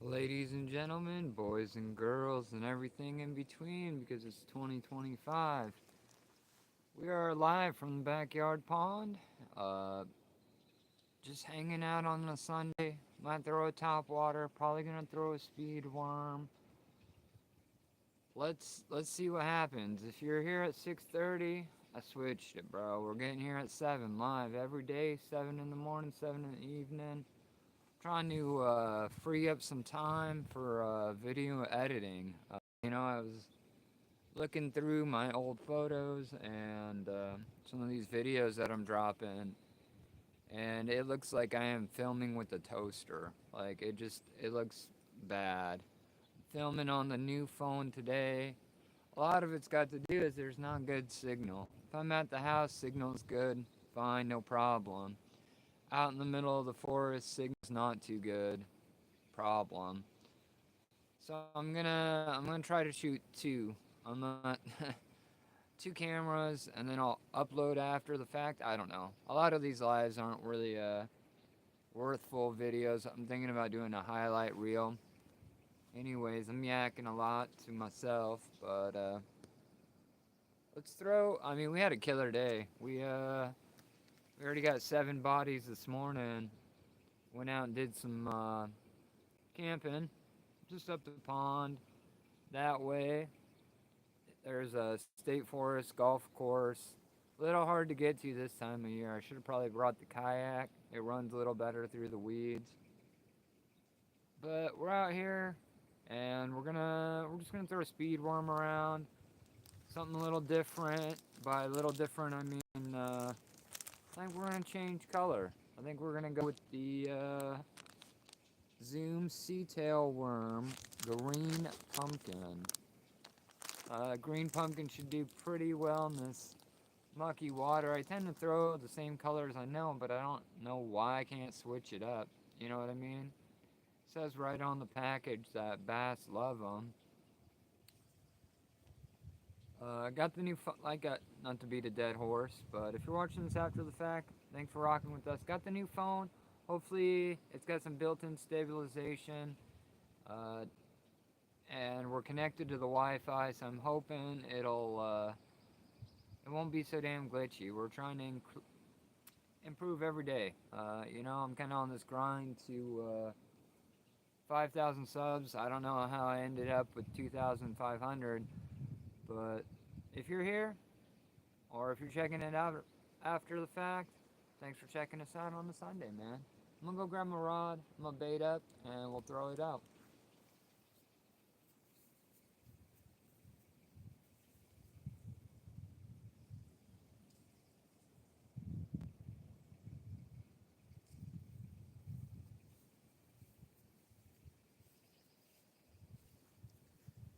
Ladies and gentlemen, boys and girls, and everything in between because it's 2025. We are live from the backyard pond. Uh, just hanging out on a Sunday. Might throw a top water. Probably gonna throw a speed worm. Let's see what happens. If you're here at 6:30, I switched it, bro. We're getting here at 7 live every day, 7 in the morning, 7 in the evening. Trying to free up some time for video editing. I was looking through my old photos and some of these videos that I'm dropping, and it looks like I am filming with a toaster. Like it looks bad. Filming on the new phone today. A lot of it's got to do is there's not good signal. If I'm at the house, signal's good, fine, no problem. Out in the middle of the forest, signal's not too good, problem. So I'm gonna try to shoot two. I'm not two cameras, and then I'll upload after the fact. I don't know. A lot of these lives aren't really worth full videos. I'm thinking about doing a highlight reel. Anyways, I'm yakking a lot to myself, but let's throw. I mean, we had a killer day. We already got 7 bodies this morning. Went out and did some camping, just up the pond. That way, there's a state forest golf course. A little hard to get to this time of year. I should have probably brought the kayak. It runs a little better through the weeds. But we're out here, and we're just gonna throw a speed worm around. Something a little different. By a little different, I mean I think we're gonna change color. I think we're gonna go with the Zoom Sea-tail worm, green pumpkin. Green pumpkin should do pretty well in this mucky water. I tend to throw the same colors I know, but I don't know why I can't switch it up. You know what I mean? It says right on the package that bass love them. I got the new phone. I got, not to beat a dead horse, but if you're watching this after the fact, thanks for rocking with us. Got the new phone. Hopefully, it's got some built-in stabilization. Uh, and we're connected to the Wi-Fi, so I'm hoping it won't be so damn glitchy. We're trying to improve every day. I'm kind of on this grind to 5,000 subs. I don't know how I ended up with 2,500, but if you're here or if you're checking it out after the fact, thanks for checking us out on the Sunday, man. I'm gonna go grab my rod. I'm gonna bait up, and we'll throw it out.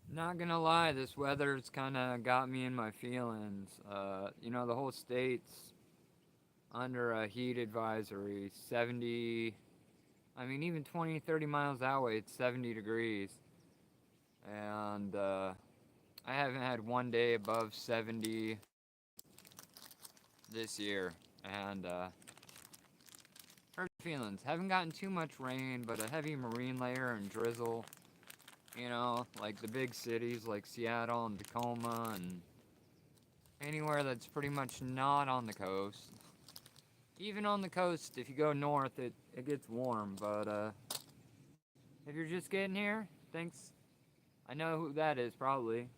Not gonna lie, this weather's kind of got me in my feelings. The whole state's under a heat advisory. 70, I mean, even 20, 30 miles that way, it's 70 degrees. And I haven't had one day above 70 this year. And hurt feelings. Haven't gotten too much rain, but a heavy marine layer and drizzle. Like the big cities like Seattle and Tacoma and anywhere that's pretty much not on the coast. Even on the coast, if you go north, it gets warm. But if you're just getting here, thanks. I know who that is, probably.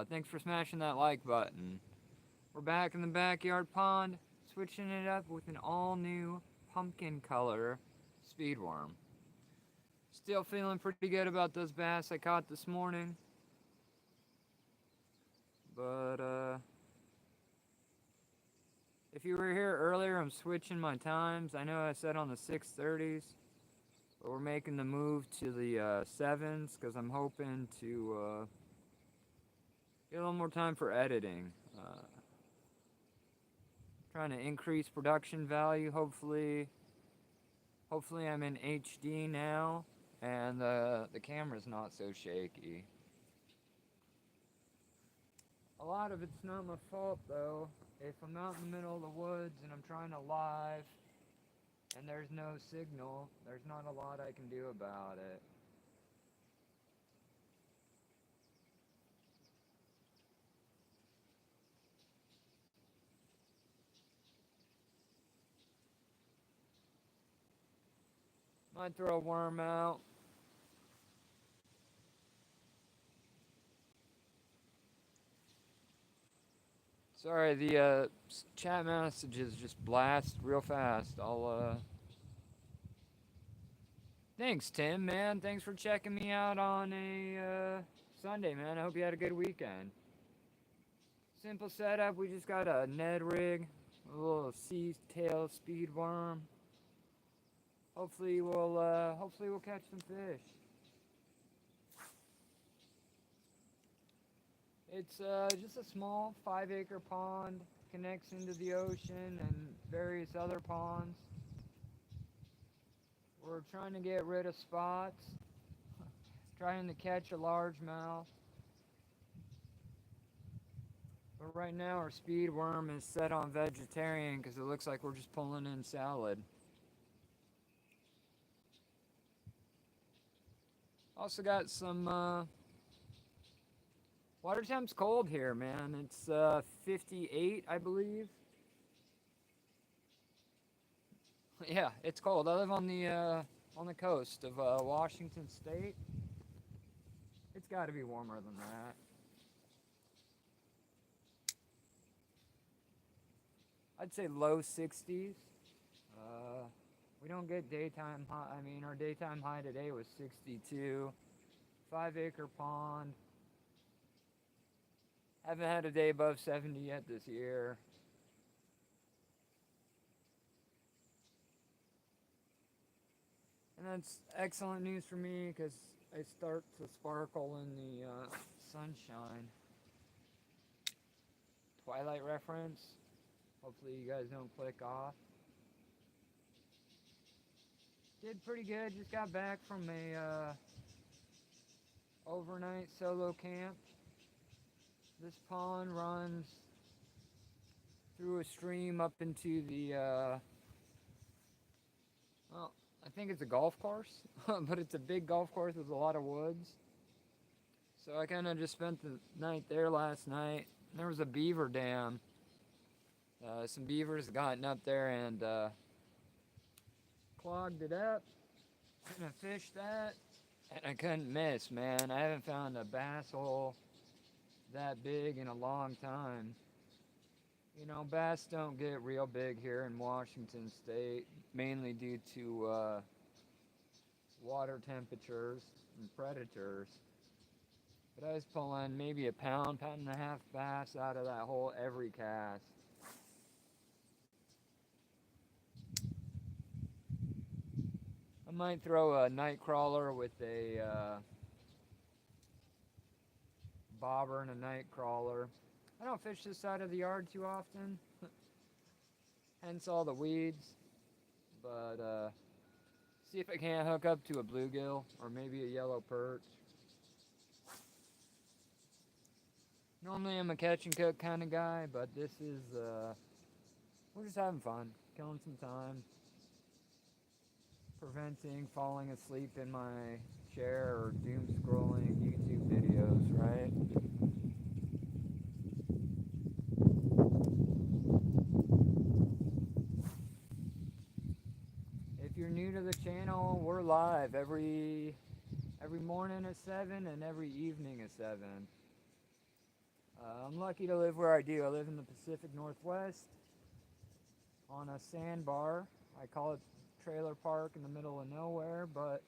Thanks for smashing that like button. We're back in the backyard pond, switching it up with an all-new pumpkin color speedworm. Still feeling pretty good about those bass I caught this morning. But if you were here earlier, I'm switching my times. I know I said on the 6:30s, but we're making the move to the 7s because I'm hoping to get a little more time for editing. Trying to increase production value. Hopefully I'm in HD now, and the camera's not so shaky. A lot of it's not my fault though. If I'm out in the middle of the woods and I'm trying to live, and there's no signal. There's not a lot I can do about it. Might throw a worm out. Sorry, the chat messages just blast real fast. Thanks, Tim, man. Thanks for checking me out on a Sunday, man. I hope you had a good weekend. Simple setup. We just got a Ned rig, a little sea tail speed worm. Hopefully we'll catch some fish. It's just a small 5-acre pond, connects into the ocean and various other ponds. We're trying to get rid of spots, trying to catch a largemouth. But right now our speed worm is set on vegetarian because it looks like we're just pulling in salad. Also got some, water temp's cold here, man. It's 58, I believe. Yeah, it's cold. I live on the coast of Washington State. It's got to be warmer than that. I'd say low 60s. We don't get daytime high. I mean, our daytime high today was 62. 5-acre pond. Haven't had a day above 70 yet this year. And that's excellent news for me because I start to sparkle in the sunshine. Twilight reference. Hopefully you guys don't click off. Did pretty good. Just got back from a overnight solo camp. This pond runs through a stream up into the well, I think it's a golf course, but it's a big golf course with a lot of woods. So I kind of just spent the night there last night. There was a beaver dam. Some beavers gotten up there and clogged it up. And I fished that, and I couldn't miss, man. I haven't found a bass hole that big in a long time. You know, bass don't get real big here in Washington State, mainly due to water temperatures and predators. But I was pulling maybe a pound, pound and a half bass out of that hole every cast. I might throw a night crawler with a bobber and a night crawler. I don't fish this side of the yard too often, hence all the weeds. But see if I can't hook up to a bluegill or maybe a yellow perch. Normally I'm a catch and cook kind of guy, but this is, we're just having fun, killing some time, preventing falling asleep in my chair or doom scrolling YouTube videos, right? If you're new to the channel, we're live every morning at 7 and every evening at 7. I'm lucky to live where I do. I live in the Pacific Northwest on a sandbar. I call it trailer park in the middle of nowhere, but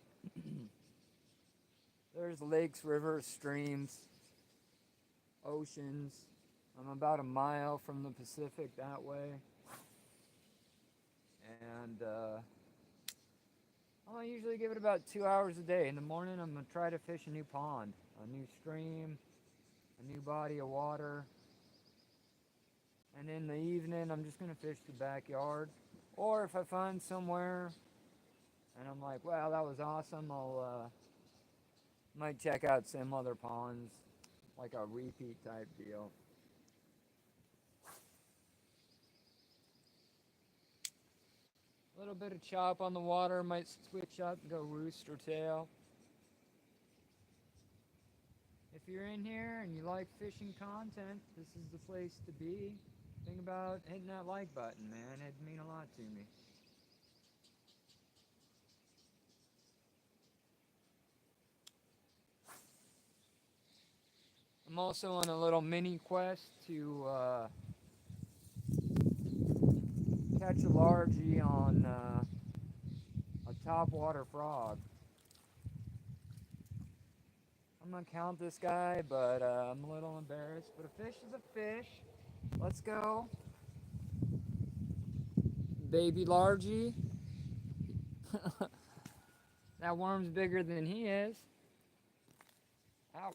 there's lakes, rivers, streams, oceans. I'm about a mile from the Pacific that way. And I usually give it about 2 hours a day. In the morning, I'm going to try to fish a new pond, a new stream, a new body of water. And in the evening, I'm just going to fish the backyard. Or if I find somewhere and I'm like, wow, that was awesome, I'll might check out some other ponds, like a repeat type deal. A little bit of chop on the water, might switch up and go rooster tail. If you're in here and you like fishing content, this is the place to be. Think about hitting that like button, man. It'd mean a lot to me. I'm also on a little mini quest to catch a largie on a topwater frog. I'm gonna count this guy, but I'm a little embarrassed. But a fish is a fish. Let's go. Baby largie. That worm's bigger than he is. Ouch.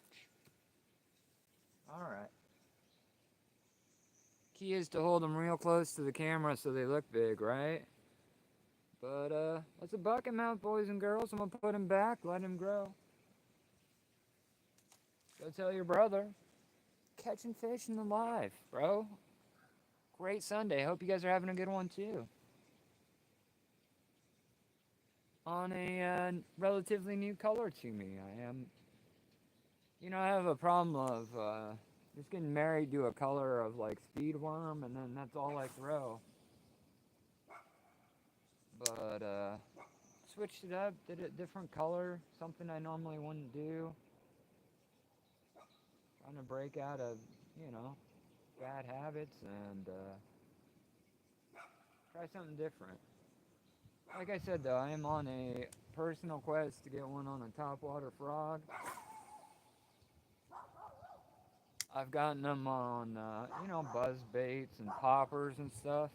Alright. Key is to hold them real close to the camera so they look big, right? But, that's a bucket mouth, boys and girls. I'm gonna put him back, let him grow. Go tell your brother. Catching fish in the live, bro. Great Sunday. Hope you guys are having a good one, too. On a relatively new color to me. I have a problem of just getting married to a color of like speedworm, and then that's all I throw. But switched it up, did a different color, something I normally wouldn't do. Trying to break out of, bad habits and try something different. Like I said though, I am on a personal quest to get one on a topwater frog. I've gotten them on, buzz baits and poppers and stuff,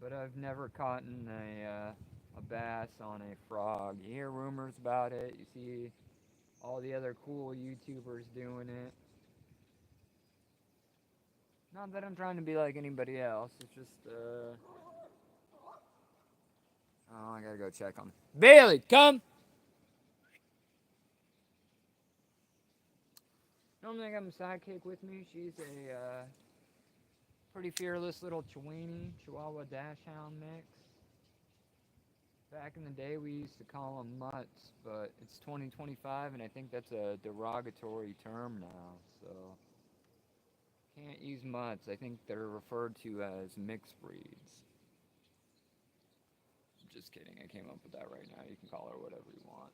but I've never caught a bass on a frog. You hear rumors about it, you see all the other cool YouTubers doing it. Not that I'm trying to be like anybody else, it's just, oh, I gotta go check on Bailey, come! Normally I got my sidekick with me. She's a pretty fearless little Chihuahua Dachshund mix. Back in the day we used to call them mutts, but it's 2025 and I think that's a derogatory term now, so can't use mutts. I think they're referred to as mixed breeds. Just kidding, I came up with that right now. You can call her whatever you want.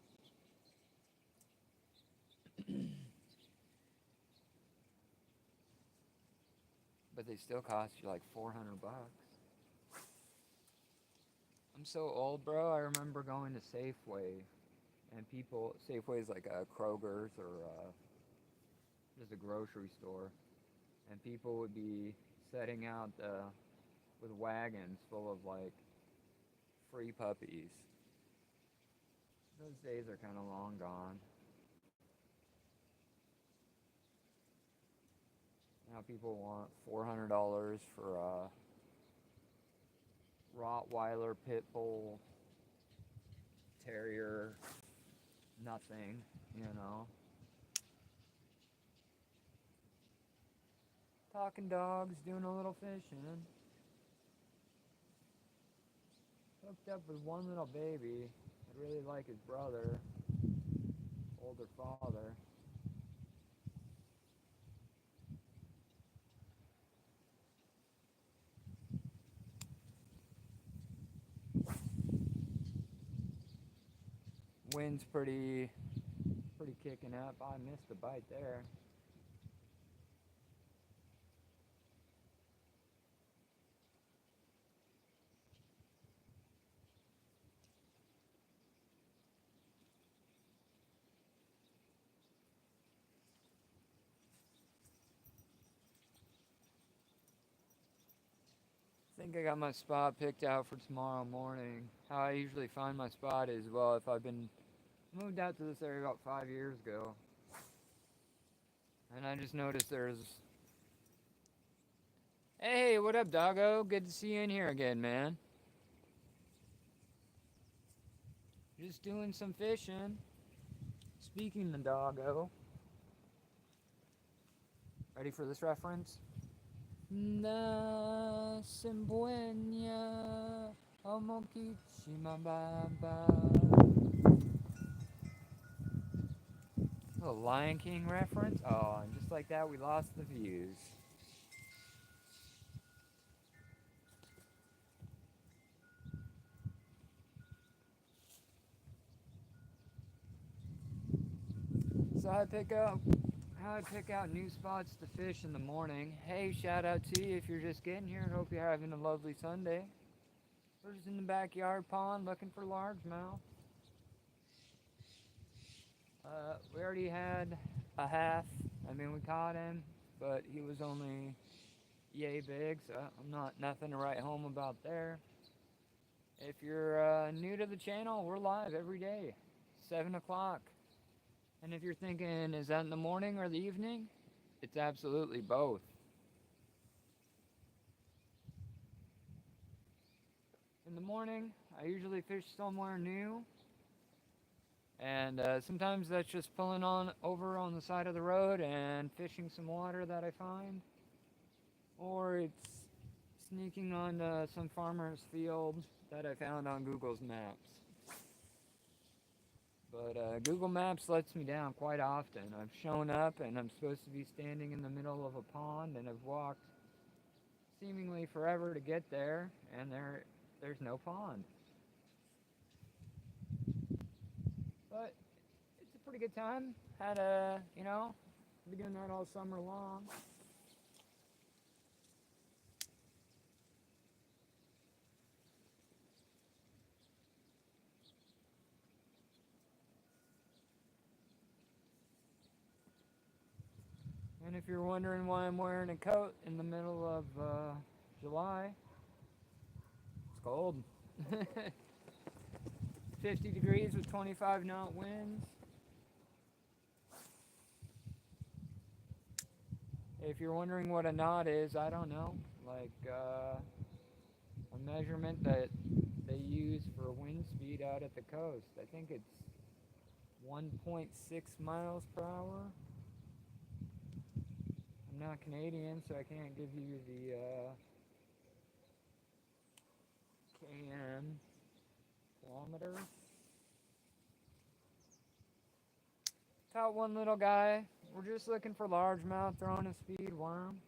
But they still cost you like $400. I'm so old, bro. I remember going to Safeway, and Safeway's like a Kroger's or just a grocery store, and people would be setting out with wagons full of like free puppies. Those days are kind of long gone. Now people want $400 for a Rottweiler, Pit Bull, Terrier, nothing, Talking dogs, doing a little fishing. Hooked up with one little baby. I really like his brother, older father. Wind's pretty kicking up. I missed a bite there. I think I got my spot picked out for tomorrow morning. How I usually find my spot is, well, if I've been moved out to this area about 5 years ago, and I just noticed there's... Hey, what up, doggo? Good to see you in here again, man. Just doing some fishing. Speaking of doggo. Ready for this reference? Na Sembuena. Omokichi Mababa. A Lion King reference? Oh, and just like that, we lost the views. So how I pick out new spots to fish in the morning. Hey, shout out to you if you're just getting here. Hope you're having a lovely Sunday. We're just in the backyard pond looking for largemouth. We already had a half. I mean, we caught him, but he was only yay big, so I'm not nothing to write home about there. If you're new to the channel, we're live every day, 7 o'clock. And if you're thinking, is that in the morning or the evening? It's absolutely both. In the morning, I usually fish somewhere new, and sometimes that's just pulling on over on the side of the road and fishing some water that I find, or it's sneaking on some farmer's field that I found on Google's Maps. But Google Maps lets me down quite often. I've shown up and I'm supposed to be standing in the middle of a pond, and I've walked seemingly forever to get there, and there's no pond. But it's a pretty good time. Had a, been doing that all summer long. And if you're wondering why I'm wearing a coat in the middle of July, it's cold. 50 degrees with 25 knot winds. If you're wondering what a knot is, I don't know. Like a measurement that they use for wind speed out at the coast. I think it's 1.6 miles per hour. I'm not Canadian, so I can't give you the km kilometer. Caught one little guy. We're just looking for largemouth, throwing a speed worm.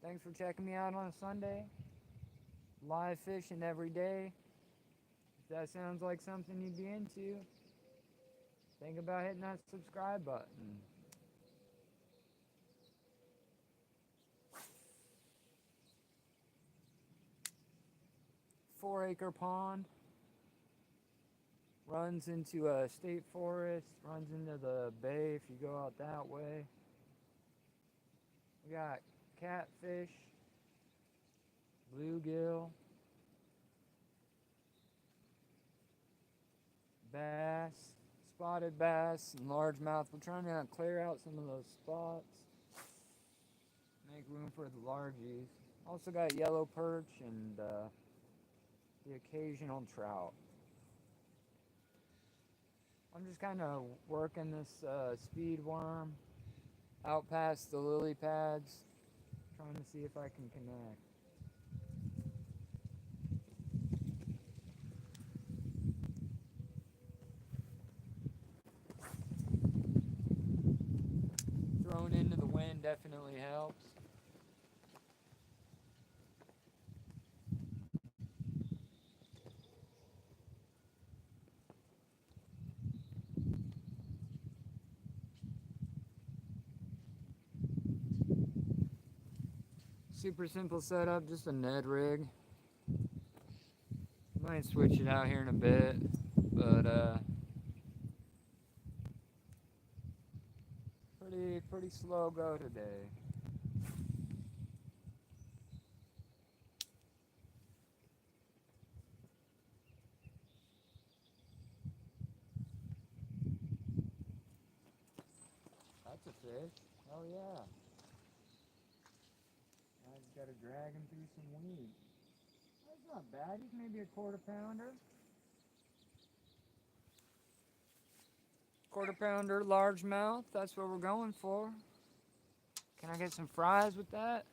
Thanks for checking me out on a Sunday. Live fishing every day. If that sounds like something you'd be into, think about hitting that subscribe button. 4-acre pond. Runs into a state forest, runs into the bay if you go out that way. We got catfish, bluegill, bass, spotted bass, and largemouth. We're trying to clear out some of those spots, make room for the largies. Also got yellow perch and the occasional trout. I'm just kind of working this speed worm out past the lily pads, trying to see if I can connect. Thrown into the wind definitely helps. Super simple setup, just a Ned rig. Might switch it out here in a bit, but pretty slow go today. That's a fish. Oh yeah. I just gotta drag him through some weeds. That's not bad. He's maybe a quarter pounder. Quarter pounder, largemouth. That's what we're going for. Can I get some fries with that?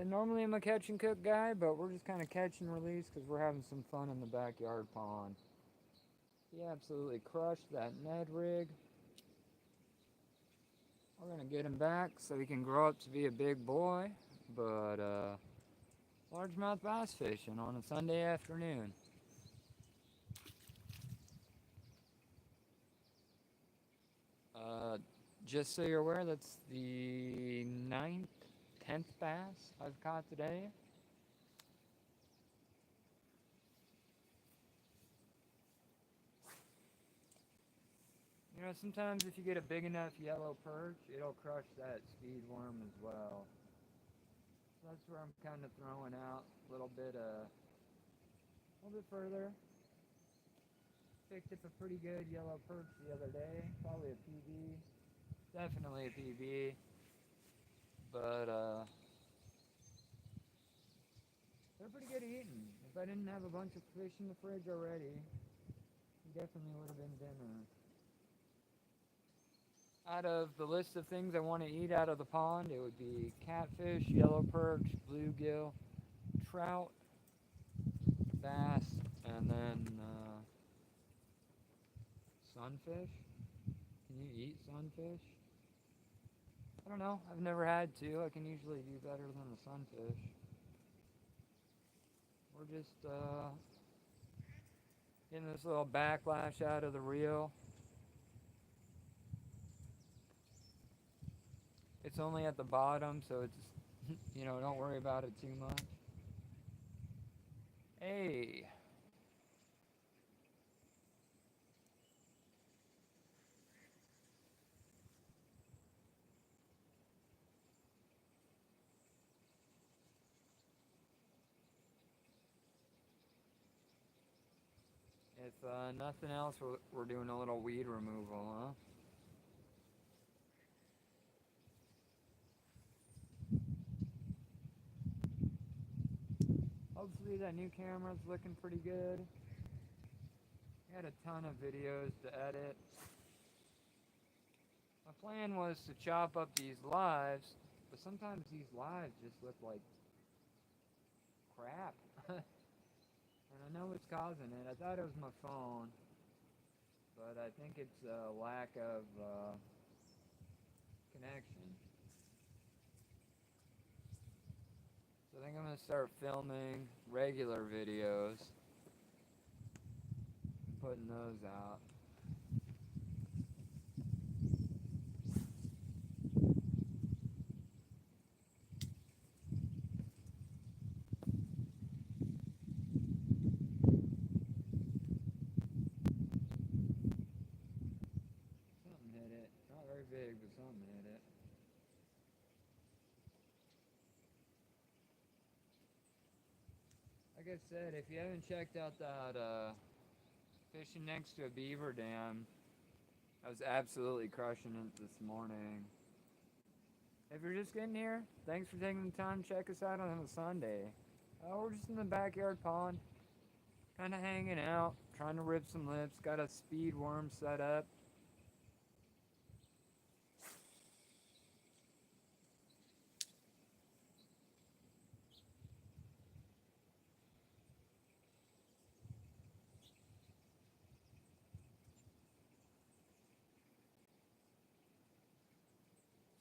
Normally I'm a catch and cook guy, but we're just kind of catch and release because we're having some fun in the backyard pond. He absolutely crushed that Ned rig. We're gonna get him back so he can grow up to be a big boy, but largemouth bass fishing on a Sunday afternoon. Uh, just so you're aware, that's the 9th, 10th bass I've caught today. You know, sometimes if you get a big enough yellow perch, it'll crush that speed worm as well. So that's where I'm kind of throwing out a little bit further. Picked up a pretty good yellow perch the other day, probably a PB, definitely a PB, but they're pretty good eating. If I didn't have a bunch of fish in the fridge already, definitely would have been dinner. Out of the list of things I want to eat out of the pond, it would be catfish, yellow perch, bluegill, trout, bass, and then sunfish. Can you eat sunfish? I don't know. I've never had to. I can usually do better than the sunfish. We're just getting this little backlash out of the reel. It's only at the bottom, so it's, you know, don't worry about it too much. Hey. If nothing else, we're doing a little weed removal, huh? Hopefully that new camera's looking pretty good. I had a ton of videos to edit. My plan was to chop up these lives, but sometimes these lives just look like crap. And I know what's causing it. I thought it was my phone, but I think it's a lack of connection. So I think I'm going to start filming regular videos and putting those out. Something hit it. Not very big, but something hit it. Like I said, if you haven't checked out that fishing next to a beaver dam, I was absolutely crushing it this morning. If you're just getting here, thanks for taking the time to check us out on a Sunday. We're just in the backyard pond, kind of hanging out, trying to rip some lips. Got a speed worm set up.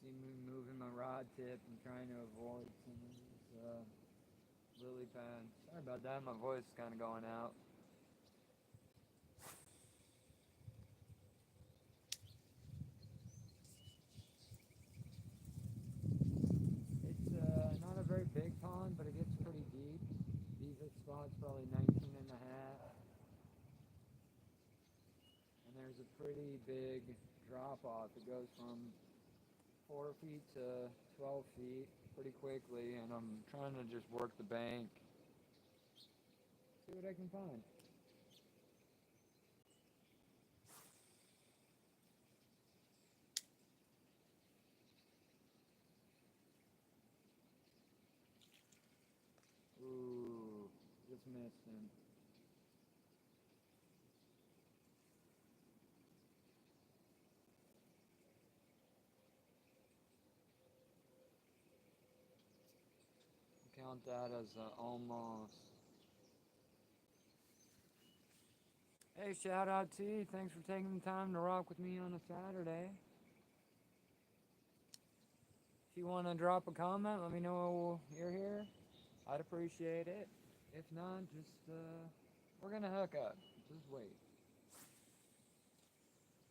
See me moving my rod tip and trying to avoid some of these lily pads. Sorry about that, my voice is kind of going out. It's not a very big pond, but it gets pretty deep. Deepest spot's probably 19 and a half. And there's a pretty big drop off. It goes from 4 feet to 12 feet pretty quickly, and I'm trying to just work the bank. See what I can find. Ooh, just missed him. count that as almost. Hey, shout out to you. Thanks for taking the time to rock with me on a Saturday. If you want to drop a comment, let me know you're here. I'd appreciate it. If not, just, we're gonna hook up. Just wait.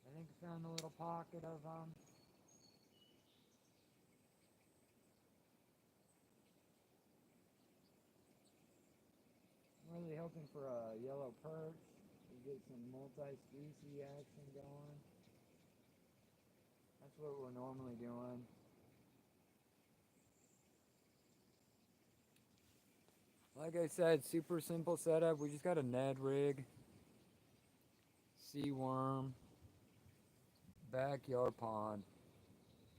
I think I found a little pocket of, I'm really hoping for a yellow perch. We get some multi-species action going. That's what we're normally doing. Like I said, super simple setup. We just got a Ned rig, sea worm, backyard pond.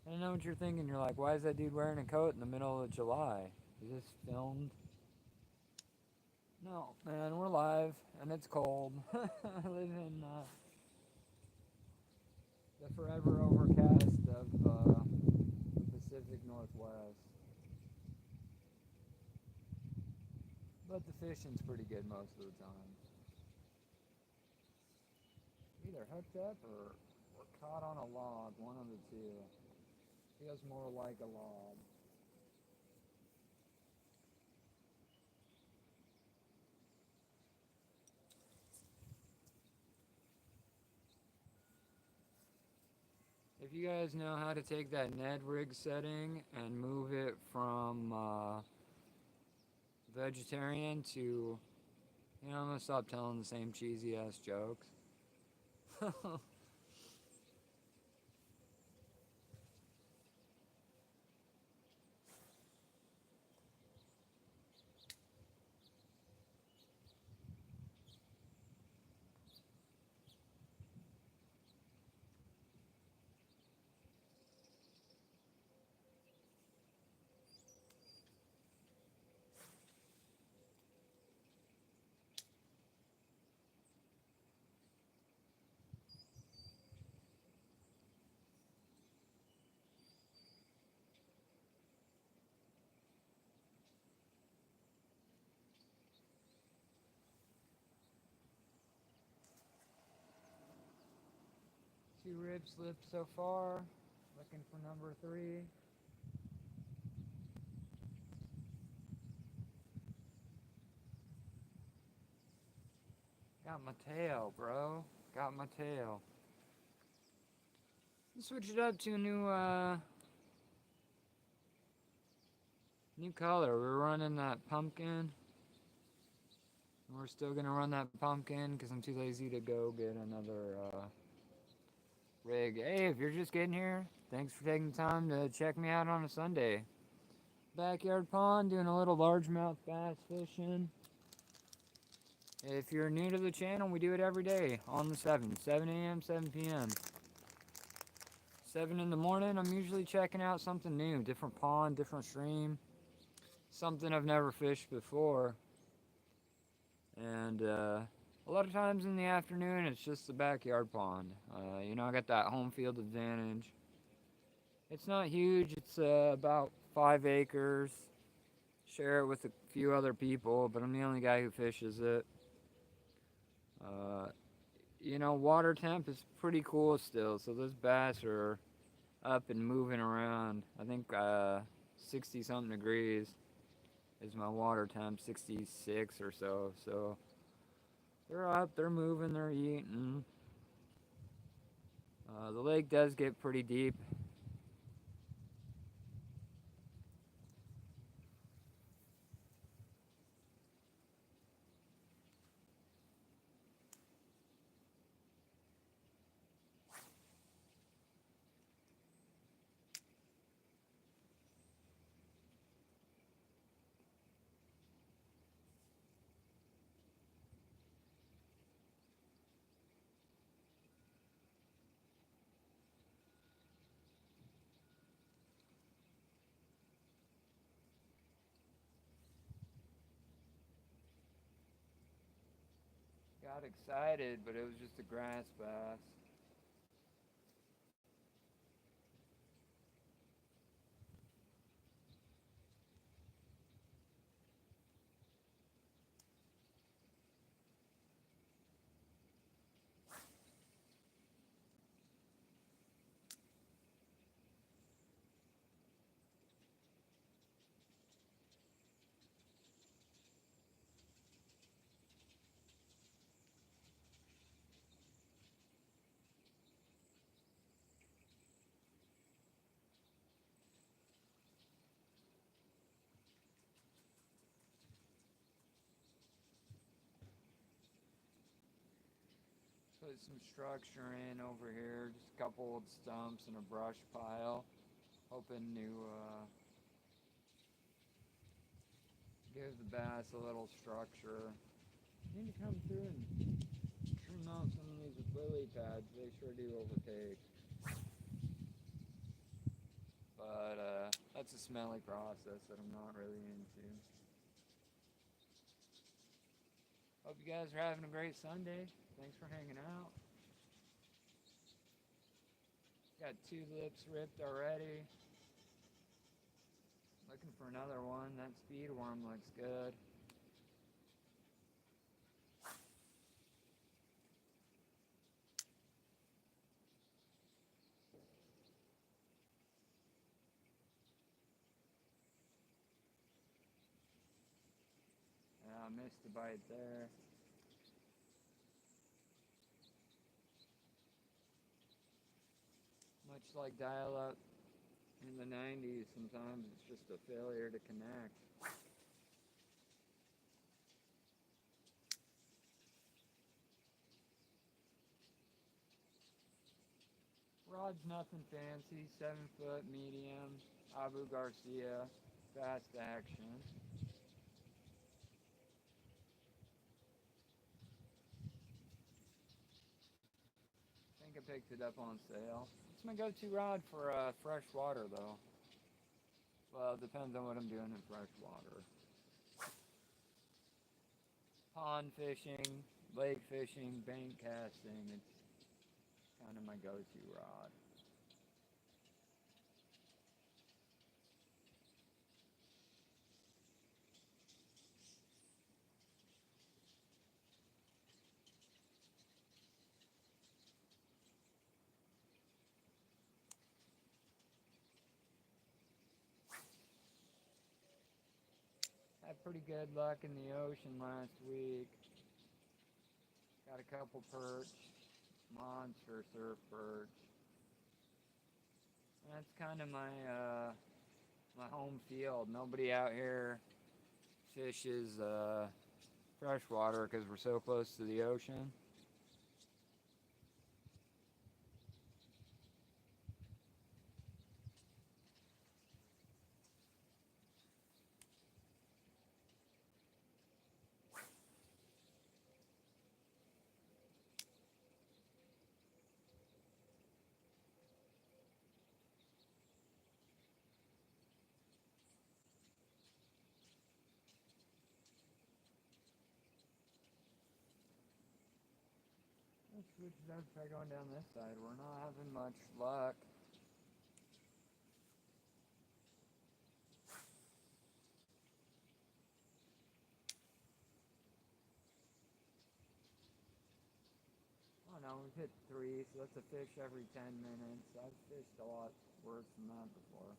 I know what you're thinking. You're like, why is that dude wearing a coat in the middle of July? Is this filmed? No, man, we're live and it's cold. I live in the forever overcast of the Pacific Northwest. But the fishing's pretty good most of the time. Either hooked up or caught on a log, one of the two. Feels more like a log. If you guys know how to take that Ned rig setting and move it from vegetarian to, I'm gonna stop telling the same cheesy ass jokes. Two rib slips so far. Looking for number 3. Got my tail, bro. Got my tail. Let's switch it up to a new color. We're running that pumpkin. We're still gonna run that pumpkin because I'm too lazy to go get another rig. Hey, if you're just getting here, thanks for taking the time to check me out on a Sunday. Backyard pond, doing a little largemouth bass fishing. If you're new to the channel, we do it every day on the 7 a.m., 7 p.m. 7 in the morning, I'm usually checking out something new, different pond, different stream, something I've never fished before. And a lot of times in the afternoon, it's just the backyard pond. I got that home field advantage. It's not huge, it's about 5 acres. Share it with a few other people, but I'm the only guy who fishes it. Water temp is pretty cool still, so those bass are up and moving around. I think 60 something degrees is my water temp, 66 or so. So they're up, they're moving, they're eating. The lake does get pretty deep. Got excited, but it was just a grass bass. Put some structure in over here, just a couple old stumps and a brush pile. Hoping to give the bass a little structure. Need to come through and trim out some of these lily pads. They sure do overtake. But that's a smelly process that I'm not really into. Hope you guys are having a great Sunday. Thanks for hanging out. Got 2 lips ripped already. Looking for another one. That speed worm looks good. Yeah, I missed the bite there. Much like dial-up in the 90s, sometimes it's just a failure to connect. Rod's nothing fancy, 7-foot medium, Abu Garcia, fast action. I think I picked it up on sale. It's my go-to rod for fresh water though. Well, it depends on what I'm doing in fresh water. Pond fishing, lake fishing, bank casting, it's kind of my go-to rod. Had pretty good luck in the ocean last week. Got a couple perch, monster surf perch. That's kind of my home field. Nobody out here fishes freshwater because we're so close to the ocean. Let's switch it up, try going down this side. We're not having much luck. Oh no, we've hit 3, so that's a fish every 10 minutes. I've fished a lot worse than that before.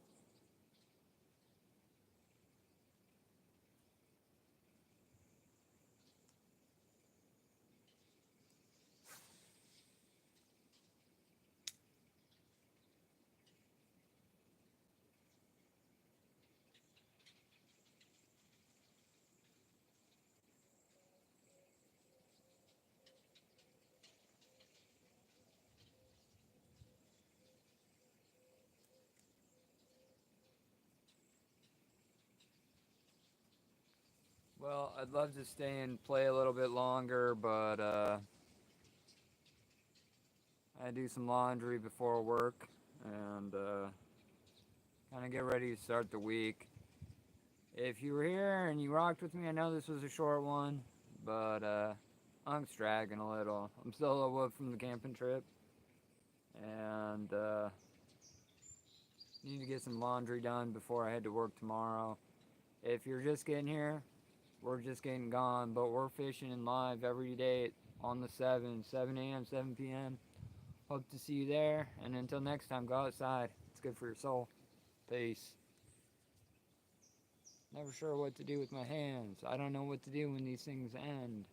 Well, I'd love to stay and play a little bit longer, but I do some laundry before work and kind of get ready to start the week. If you were here and you rocked with me, I know this was a short one, but I'm dragging a little. I'm still a little wood from the camping trip, and need to get some laundry done before I head to work tomorrow. If you're just getting here, we're just getting gone, but we're fishing in live every day on the 7 a.m., 7 p.m. Hope to see you there, and until next time, go outside. It's good for your soul. Peace. Never sure what to do with my hands. I don't know what to do when these things end.